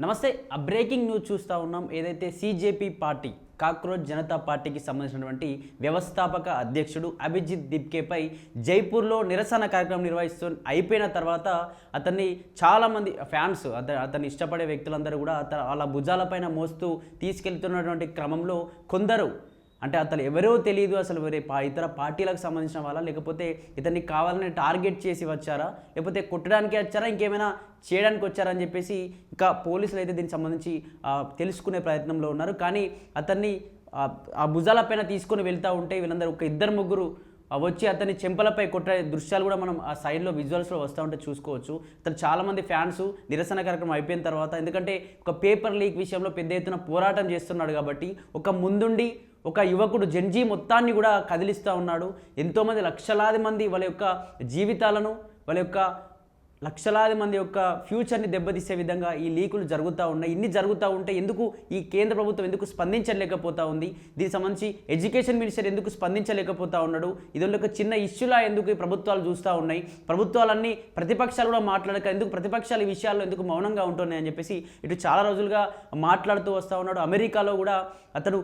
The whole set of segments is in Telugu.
నమస్తే. బ్రేకింగ్ న్యూస్ చూస్తూ ఉన్నాం. ఏదైతే సీజేపీ పార్టీ కాక్రోచ్ జనతా పార్టీకి సంబంధించినటువంటి వ్యవస్థాపక అధ్యక్షుడు అభిజిత్ దిబ్కేపై జైపూర్లో నిరసన కార్యక్రమం అయిపోయిన తర్వాత అతన్ని చాలామంది ఫ్యాన్స్ అతన్ని ఇష్టపడే వ్యక్తులందరూ కూడా వాళ్ళ భుజాలపైన మోస్తూ తీసుకెళ్తున్నటువంటి క్రమంలో కొందరు అంటే అతను ఎవరో తెలియదు, అసలు వేరే ఇతర పార్టీలకు సంబంధించిన వాళ్ళ, లేకపోతే ఇతన్ని కావాలని టార్గెట్ చేసి వచ్చారా, లేకపోతే కొట్టడానికి వచ్చారా, ఇంకేమైనా చేయడానికి వచ్చారని చెప్పేసి ఇంకా పోలీసులు అయితే దీనికి సంబంధించి తెలుసుకునే ప్రయత్నంలో ఉన్నారు. కానీ అతన్ని ఆ భుజాలపైన తీసుకొని వెళ్తూ ఉంటే వీళ్ళందరూ ఒక ఇద్దరు ముగ్గురు వచ్చి అతన్ని చెంపలపై కొట్టే దృశ్యాలు కూడా మనం ఆ సైడ్లో విజువల్స్లో వస్తూ ఉంటే చూసుకోవచ్చు. అతను చాలామంది ఫ్యాన్స్ నిరసన కార్యక్రమం అయిపోయిన తర్వాత, ఎందుకంటే ఒక పేపర్ లీక్ విషయంలో పెద్ద ఎత్తున పోరాటం చేస్తున్నాడు కాబట్టి ఒక ముందుండి ఒక యువకుడు జెన్జీ మొత్తాన్ని కూడా కదిలిస్తూ ఉన్నాడు. ఎంతోమంది లక్షలాది మంది వాళ్ళ యొక్క జీవితాలను, వాళ్ళ యొక్క లక్షలాది మంది యొక్క ఫ్యూచర్ని దెబ్బతీసే విధంగా ఈ లీకులు జరుగుతూ ఉన్నాయి. ఇన్ని జరుగుతూ ఉంటే ఎందుకు ఈ కేంద్ర ప్రభుత్వం ఎందుకు స్పందించలేకపోతూ ఉంది? దీనికి సంబంధించి ఎడ్యుకేషన్ మినిస్టర్ ఎందుకు స్పందించలేకపోతూ ఉన్నాడు? ఇది ఒక చిన్న ఇష్యూలా ఎందుకు ఈ ప్రభుత్వాలు చూస్తూ ఉన్నాయి? ప్రభుత్వాలన్నీ ప్రతిపక్షాలు కూడా మాట్లాడక ఎందుకు ప్రతిపక్షాలు ఈ విషయాల్లో ఎందుకు మౌనంగా ఉంటున్నాయి అని చెప్పేసి ఇటు చాలా రోజులుగా మాట్లాడుతూ వస్తూ ఉన్నాడు. అమెరికాలో కూడా అతను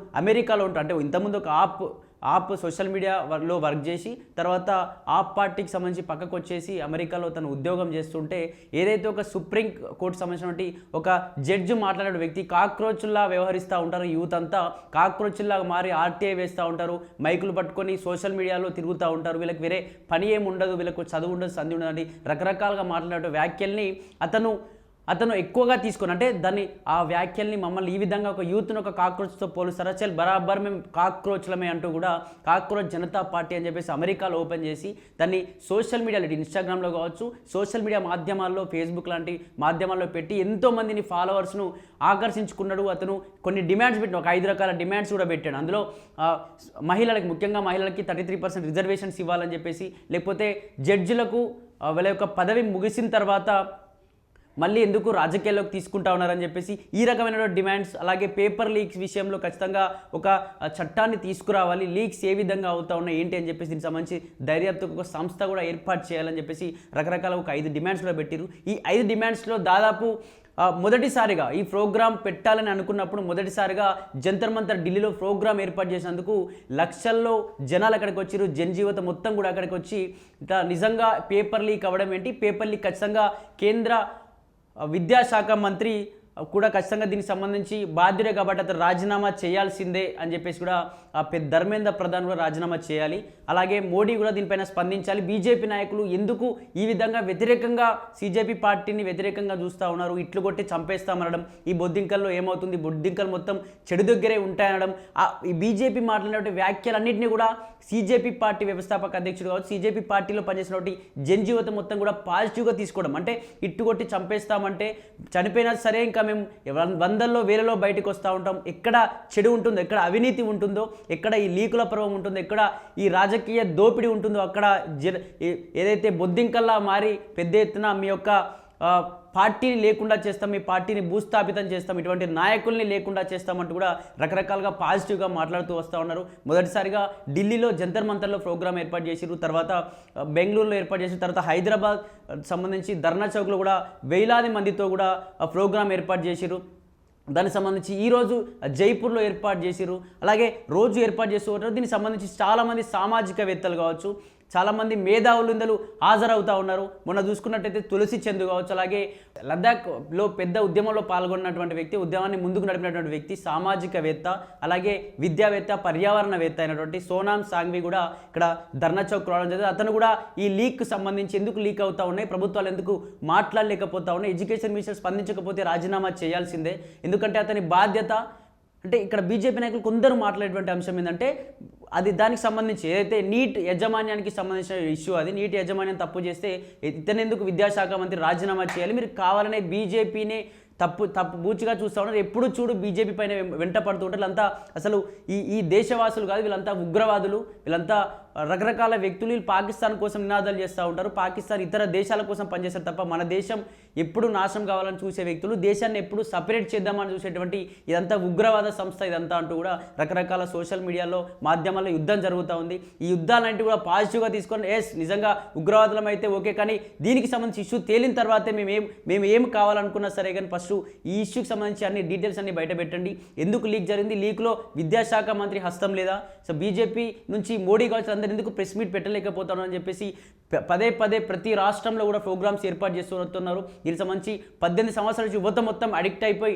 అంటే ఇంతకుముందు ఒక ఆప్ సోషల్ మీడియాలో వర్క్ చేసి తర్వాత ఆప్ పార్టీకి సంబంధించి పక్కకు వచ్చేసి అమెరికాలో తను ఉద్యోగం చేస్తుంటే ఏదైతే ఒక సుప్రీం కోర్టు సంబంధించినటువంటి ఒక జడ్జి మాట్లాడే వ్యక్తి కాక్రోచ్లా వ్యవహరిస్తూ ఉంటారు. యూత్ అంతా కాక్రోచ్లాగా మారి ఆర్టీఐ వేస్తూ ఉంటారు, మైకులు పట్టుకొని సోషల్ మీడియాలో తిరుగుతూ ఉంటారు. వీళ్ళకి వేరే పని ఏమి ఉండదు, వీళ్ళకు చదువు ఉండదు, సంధి ఉండదు, రకరకాలుగా మాట్లాడే వ్యాఖ్యల్ని అతను ఎక్కువగా తీసుకొని, అంటే దాన్ని ఆ వ్యాఖ్యల్ని మమ్మల్ని ఈ విధంగా ఒక యూత్ను ఒక కాక్రోచ్తో పోలుస్తారా, చల్ బరాబర్ మేము కాక్రోచ్లమే అంటూ కూడా కాక్రోచ్ జనతా పార్టీ అని చెప్పేసి అమెరికాలో ఓపెన్ చేసి దాన్ని సోషల్ మీడియాలో ఇన్స్టాగ్రామ్లో కావచ్చు, సోషల్ మీడియా మాధ్యమాల్లో ఫేస్బుక్ లాంటి మాధ్యమాల్లో పెట్టి ఎంతోమందిని ఫాలోవర్స్ను ఆకర్షించుకున్నాడు. అతను కొన్ని డిమాండ్స్ పెట్టాడు, ఒక 5 రకాల డిమాండ్స్ కూడా పెట్టాడు. అందులో ముఖ్యంగా మహిళలకి 33% రిజర్వేషన్స్ ఇవ్వాలని చెప్పేసి, లేకపోతే జడ్జిలకు వాళ్ళ యొక్క పదవి ముగిసిన తర్వాత మళ్ళీ ఎందుకు రాజకీయాల్లోకి తీసుకుంటా ఉన్నారని చెప్పేసి ఈ రకమైన డిమాండ్స్, అలాగే పేపర్ లీక్స్ విషయంలో ఖచ్చితంగా ఒక చట్టాన్ని తీసుకురావాలి, లీక్స్ ఏ విధంగా అవుతా ఉన్నాయి ఏంటి అని చెప్పేసి దీనికి సంబంధించి దర్యాప్తుకు ఒక సంస్థ కూడా ఏర్పాటు చేయాలని చెప్పేసి రకరకాల ఒక 5 డిమాండ్స్ కూడా పెట్టారు. ఈ 5 డిమాండ్స్లో దాదాపు మొదటిసారిగా ఈ ప్రోగ్రాం పెట్టాలని అనుకున్నప్పుడు మొదటిసారిగా జంతర్ మంతర్ ఢిల్లీలో ప్రోగ్రాం ఏర్పాటు చేసినందుకు లక్షల్లో జనాలు అక్కడికి వచ్చారు. జనజీవితం మొత్తం కూడా అక్కడికి వచ్చి నిజంగా పేపర్ లీక్ అవ్వడం ఏంటి, పేపర్ లీక్ ఖచ్చితంగా కేంద్ర విద్యాశాఖ మంత్రి కూడా ఖచ్చితంగా దీనికి సంబంధించి బాధ్యుడే కాబట్టి అతను రాజీనామా చేయాల్సిందే అని చెప్పేసి కూడా ధర్మేంద్ర ప్రధాన్ కూడా రాజీనామా చేయాలి. అలాగే మోడీ కూడా దీనిపైన స్పందించాలి. బీజేపీ నాయకులు ఎందుకు ఈ విధంగా వ్యతిరేకంగా సీజేపీ పార్టీని వ్యతిరేకంగా చూస్తూ ఉన్నారు, ఇట్లు కొట్టి చంపేస్తామనడం, ఈ బొద్దింకల్లో ఏమవుతుంది, బొద్దింకలు మొత్తం చెడు దగ్గరే ఉంటాయనడం, ఈ బీజేపీ మాట్లాడినటువంటి వ్యాఖ్యలన్నింటినీ కూడా సీజేపీ పార్టీ వ్యవస్థాపక అధ్యక్షుడు కావచ్చు, సీజేపీ పార్టీలో పనిచేసినటువంటి జనజీవితం మొత్తం కూడా పాజిటివ్గా తీసుకోవడం, అంటే ఇట్టు కొట్టి చంపేస్తామంటే చనిపోయినా సరే ఇంకా మేము వందల్లో వేలలో బయటకు వస్తూ ఉంటాం, ఎక్కడ చెడు ఉంటుందో, ఎక్కడ అవినీతి ఉంటుందో, ఎక్కడ ఈ లీకుల పర్వం ఉంటుందో, ఎక్కడ ఈ రాజకీయ దోపిడీ ఉంటుందో అక్కడ ఏదైతే బొద్దింకల్లా మారి పెద్ద ఎత్తున మీ యొక్క పార్టీని లేకుండా చేస్తాం, మీ పార్టీని భూస్థాపితం చేస్తాం, ఇటువంటి నాయకుల్ని లేకుండా చేస్తామంటూ కూడా రకరకాలుగా పాజిటివ్గా మాట్లాడుతూ వస్తూ ఉన్నారు. మొదటిసారిగా ఢిల్లీలో జంతర్ మంతర్లో ప్రోగ్రాం ఏర్పాటు చేసిరు, తర్వాత బెంగళూరులో ఏర్పాటు చేసిన తర్వాత హైదరాబాద్ సంబంధించి ధర్నా చౌక్లో కూడా వేలాది మందితో కూడా ప్రోగ్రాం ఏర్పాటు చేసిరు. దానికి సంబంధించి ఈరోజు జైపూర్లో ఏర్పాటు చేసిరు, అలాగే రోజు ఏర్పాటు చేస్తూ ఉంటారు. దీనికి సంబంధించి చాలామంది సామాజికవేత్తలు కావచ్చు, చాలామంది మేధావులు ఇందులో హాజరవుతూ ఉన్నారు. మొన్న చూసుకున్నట్టయితే తులసి చంద్ కావచ్చు, అలాగే లద్దాఖ్లో పెద్ద ఉద్యమంలో పాల్గొన్నటువంటి వ్యక్తి, ఉద్యమాన్ని ముందుకు నడిపినటువంటి వ్యక్తి, సామాజికవేత్త, అలాగే విద్యావేత్త, పర్యావరణవేత్త అయినటువంటి సోనామ్ సాంఘ్వి కూడా ఇక్కడ ధర్నా చౌక్ రావడం జరిగింది. అతను కూడా ఈ లీక్ సంబంధించి ఎందుకు లీక్ అవుతూ ఉన్నాయి, ప్రభుత్వాలు ఎందుకు మాట్లాడలేకపోతా ఉన్నాయి, ఎడ్యుకేషన్ మినిస్టర్ స్పందించకపోతే రాజీనామా చేయాల్సిందే, ఎందుకంటే అతని బాధ్యత. అంటే ఇక్కడ బీజేపీ నాయకులు కొందరు మాట్లాడేటువంటి అంశం ఏంటంటే అది దానికి సంబంధించి ఏదైతే నీట్ యాజమాన్యానికి సంబంధించిన ఇష్యూ, అది నీట్ యాజమాన్యం తప్పు చేస్తే ఇతనెందుకు విద్యాశాఖ మంత్రి రాజీనామా చేయాలి, మీరు కావాలనే బీజేపీనే తప్పు బూచిగా చూస్తూ ఉన్నారు. ఎప్పుడు చూడు బీజేపీ పైన వెంట పడుతూ ఉంటారు. వీళ్ళంతా అసలు ఈ దేశవాసులు కాదు, వీళ్ళంతా ఉగ్రవాదులు, వీళ్ళంతా రకరకాల వ్యక్తులు పాకిస్తాన్ కోసం నినాదాలు చేస్తూ ఉంటారు. పాకిస్తాన్ ఇతర దేశాల కోసం పనిచేస్తారు తప్ప మన దేశం ఎప్పుడు నాశనం కావాలని చూసే వ్యక్తులు, దేశాన్ని ఎప్పుడు సపరేట్ చేద్దామని చూసేటువంటి ఇదంతా ఉగ్రవాద సంస్థ ఇదంతా అంటూ కూడా రకరకాల సోషల్ మీడియాలో మాధ్యమాల్లో యుద్ధం జరుగుతూ ఉంది. ఈ యుద్ధాలంటే కూడా పాజిటివ్గా తీసుకొని నిజంగా ఉగ్రవాదులం అయితే ఓకే, కానీ దీనికి సంబంధించి ఇష్యూ తేలిన తర్వాతే మేము ఏం కావాలనుకున్నా సరే కానీ ఫస్ట్ ఈ ఇష్యూకి సంబంధించి అన్ని డీటెయిల్స్ అన్ని బయట పెట్టండి. ఎందుకు లీక్ జరిగింది, లీక్లో విద్యాశాఖ మంత్రి హస్తం లేదా, సో బీజేపీ నుంచి మోడీ కావచ్చు అందరూ ఎందుకు ప్రెస్ మీట్ పెట్టలేకపోతారు అని చెప్పేసి పదే ప్రతి రాష్ట్రంలో కూడా ప్రోగ్రామ్స్ ఏర్పాటు చేస్తున్నారు. దీనికి సంబంధించి 18 సంవత్సరాల యువత మొత్తం అడిక్ట్ అయిపోయి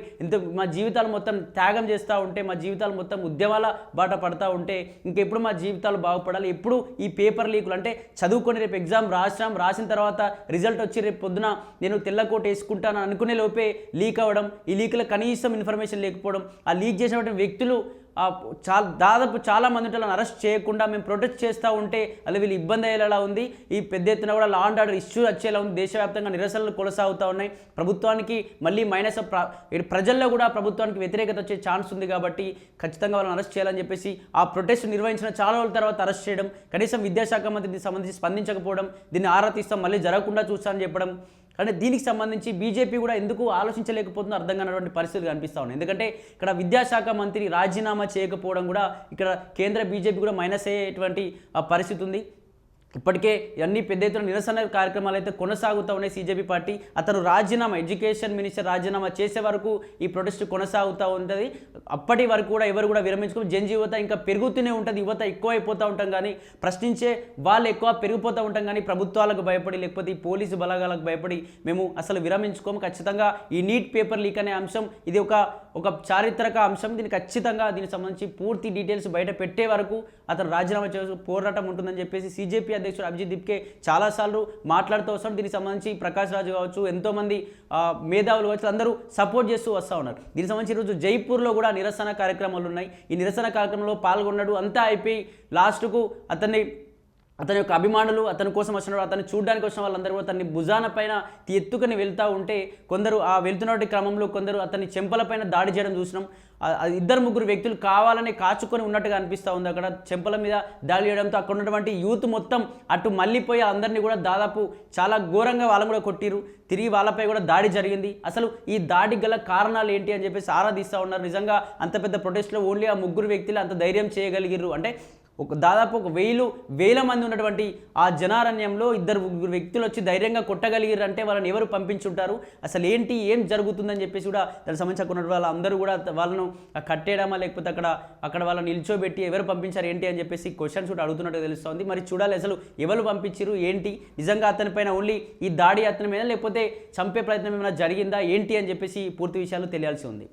మా జీవితాలు మొత్తం త్యాగం చేస్తూ ఉంటే, మా జీవితాలు మొత్తం ఉద్యమాల బాట పడతా ఉంటే ఇంకెప్పుడు మా జీవితాలు బాగుపడాలి, ఎప్పుడు ఈ పేపర్ లీకులు అంటే చదువుకొని రేపు ఎగ్జామ్ రాసిన తర్వాత రిజల్ట్ వచ్చి రేపు పొద్దున నేను తెల్లకోట వేసుకుంటాను అనుకునే లోపే లీక్ అవ్వడం, ఈ లీక్లో కనీసం ఇన్ఫర్మేషన్ లేకపోవడం, ఆ లీక్ చేసినటువంటి వ్యక్తులు దాదాపు చాలా మంది వాళ్ళని అరెస్ట్ చేయకుండా మేము ప్రొటెక్ట్ చేస్తూ ఉంటే అలా వీళ్ళు ఇబ్బంది అయ్యేలా ఉంది. ఈ పెద్ద ఎత్తున కూడా లా అండ్ ఆర్డర్ ఇష్యూ వచ్చేలా ఉంది. దేశవ్యాప్తంగా నిరసనలు కొనసాగుతూ ఉన్నాయి. ప్రభుత్వానికి మళ్ళీ మైనస్ ప్రజల్లో కూడా ప్రభుత్వానికి వ్యతిరేకత వచ్చే ఛాన్స్ ఉంది కాబట్టి ఖచ్చితంగా వాళ్ళని అరెస్ట్ చేయాలని చెప్పేసి ఆ ప్రొటెస్ట్ నిర్వహించిన చాలా రోజుల తర్వాత అరెస్ట్ చేయడం, కనీసం విద్యాశాఖ మంత్రి దీనికి సంబంధించి స్పందించకపోవడం, దీన్ని ఆరా తీస్తాం మళ్ళీ జరగకుండా చూస్తామని చెప్పడం. కానీ దీనికి సంబంధించి బీజేపీ కూడా ఎందుకు ఆలోచించలేకపోతుందో అర్థం కానటువంటి పరిస్థితులు కనిపిస్తూ ఉన్నాయి. ఎందుకంటే ఇక్కడ విద్యాశాఖ మంత్రి రాజీనామా చేయకపోవడం కూడా ఇక్కడ కేంద్ర బీజేపీ కూడా మైనస్ అయ్యేటువంటి పరిస్థితి ఉంది. ఇప్పటికే అన్ని పెద్ద ఎత్తున నిరసన కార్యక్రమాలు అయితే కొనసాగుతూ ఉన్నాయి. సీజేపీ పార్టీ అతను రాజీనామా ఎడ్యుకేషన్ మినిస్టర్ రాజీనామా చేసే వరకు ఈ ప్రొటెస్ట్ కొనసాగుతూ ఉంటుంది. అప్పటి వరకు కూడా ఎవరు కూడా విరమించుకుని యువత ఇంకా పెరుగుతూనే ఉంటుంది. యువత ఎక్కువ అయిపోతూ ఉంటాం కానీ ప్రశ్నించే వాళ్ళు ఎక్కువ పెరిగిపోతూ ఉంటాం కానీ ప్రభుత్వాలకు భయపడి లేకపోతే ఈ పోలీసు బలగాలకు భయపడి మేము అసలు విరమించుకోము. ఖచ్చితంగా ఈ నీట్ పేపర్ లీక్ అనే అంశం ఇది ఒక చారిత్రక అంశం. దీనికి ఖచ్చితంగా దీనికి సంబంధించి పూర్తి డీటెయిల్స్ బయట పెట్టే వరకు అతను రాజీనామా చేసే పోరాటం ఉంటుందని చెప్పేసి సీజేపీ అధ్యక్షుడు అభిజిత్ దిప్కే చాలాసార్లు మాట్లాడుతూ వస్తారు. దీనికి సంబంధించి ప్రకాష్ రాజు కావచ్చు, ఎంతోమంది మేధావులు కావచ్చు అందరూ సపోర్ట్ చేస్తూ వస్తూ ఉన్నారు. దీనికి సంబంధించి ఈరోజు జైపూర్లో కూడా నిరసన కార్యక్రమాలు ఉన్నాయి. ఈ నిరసన కార్యక్రమంలో పాల్గొన్నాడు. అంతా అయిపోయి లాస్ట్కు అతని యొక్క అభిమానులు అతని కోసం వచ్చిన అతను చూడడానికి వచ్చిన వాళ్ళందరూ కూడా అతన్ని భుజాన పైన ఎత్తుకొని వెళ్తూ ఉంటే కొందరు ఆ వెళ్తున్నటువంటి క్రమంలో కొందరు అతని చెంపలపైన దాడి చేయడం చూసినాం. 2-3 వ్యక్తులు కావాలని కాచుకొని ఉన్నట్టుగా అనిపిస్తూ ఉంది. అక్కడ చెంపల మీద దాడి చేయడంతో అక్కడ ఉన్నటువంటి యూత్ మొత్తం అటు మళ్ళీపోయి అందరినీ కూడా దాదాపు చాలా ఘోరంగా వాళ్ళని కూడా కొట్టిరు. తిరిగి వాళ్ళపై కూడా దాడి జరిగింది. అసలు ఈ దాడికి గల కారణాలు ఏంటి అని చెప్పేసి ఆరాధిస్తూ ఉన్నారు. నిజంగా అంత పెద్ద ప్రొటెస్ట్లో ఓన్లీ ఆ 3 వ్యక్తులు అంత ధైర్యం చేయగలిగిర్రు అంటే దాదాపు 1000 మంది ఉన్నటువంటి ఆ జనారణ్యంలో 2-3 వ్యక్తులు వచ్చి ధైర్యంగా కొట్టగలిగారు అంటే వాళ్ళని ఎవరు పంపించుంటారు, అసలు ఏం జరుగుతుందని చెప్పేసి కూడా దానికి సంబంధించిన వాళ్ళందరూ కూడా వాళ్ళను కట్టేయడమా లేకపోతే అక్కడ వాళ్ళని నిల్చోబెట్టి ఎవరు పంపించారు ఏంటి అని చెప్పేసి క్వశ్చన్స్ కూడా అడుగుతున్నట్టు తెలుస్తుంది. మరి చూడాలి అసలు ఎవరు పంపించారు ఏంటి, నిజంగా అతనిపైన ఓన్లీ ఈ దాడి అతని మీద లేకపోతే చంపే ప్రయత్నం ఏమైనా జరిగిందా ఏంటి అని చెప్పేసి పూర్తి విషయాలు తెలియాల్సి ఉంది.